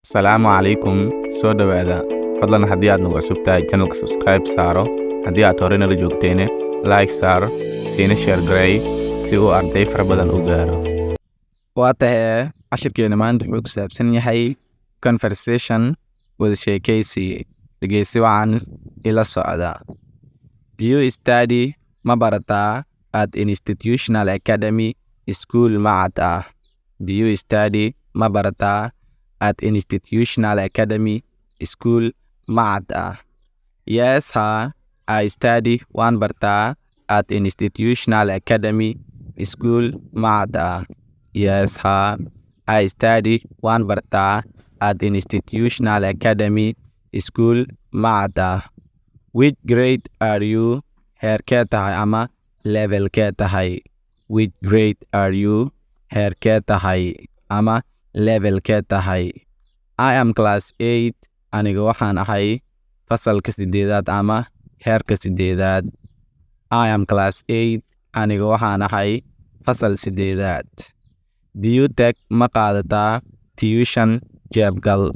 Asalaamu calaykum. Soo dhawaada. Fadlan haddii aad nagu cusub tahay channelka subscribe saaro. Haddii aad hore nala joogteene like saaro, siina share gareey si uu arday fara badan u gaaro. Waa tahay cashirkeena maanta wuxuu ku saabsan yahay conversation wadashekeysi. Dhegeysi wacan ila socda. Do you study ma barataa at institutional academy school macad ah? Do you study ma barataa at institutional academy school macad ah? Yes, I study waan bartaa at institutional academy school macad ah. Yes, I study waan bartaa at institutional academy school macad ah. Which grade are you? Heerkee tahay ama levelkee tahay? Which grade are you? Heerkee tahay ama levelkee tahay? I am class 8. Aniga waxaan ahay fasalka 8aad ama heerka 8aad. I am class 8. Aniga waxaan ahay fasal 8aad. Do you take ma qaadataa tuition jeebgal?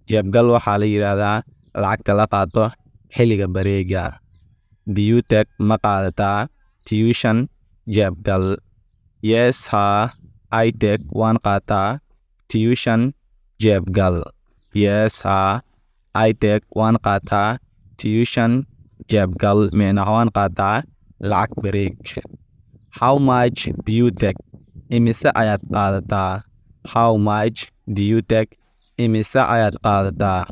Jeebgal waxaa la yiraahdaa lacagta la qaato xilliga bareega. Do you take ma qaadataa tuition jeebgal? Yes, I take waan qaataa tuition jeebgal. Yes, I take waan qaataa tuition jeebgal. Meena waan qaataa lacag bareeg. How much do you take? Imise ayaad qaadataa? How much do you take? Imise ayaad qaadataa?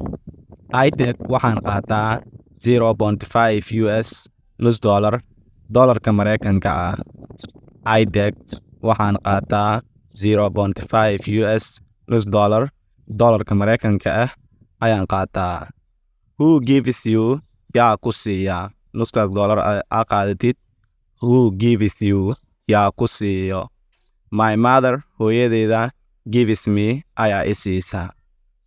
I take waxaan qaataa 0.5 US nus dollar, dollarka Mareykanka ah. I take waxaan qaataa 0.5 US nus dollar, dollarka Mareykanka ah ayaan qaataa. Who gives you? Yaa ku siiya nuskaas dollar aa qaadatid. Who gives you? Yaa ku siiyo. My mother hooyadeeda gives me ayaa i siisa.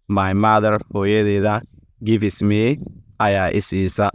My mother hooyadeeda gives me ayaa i siisa.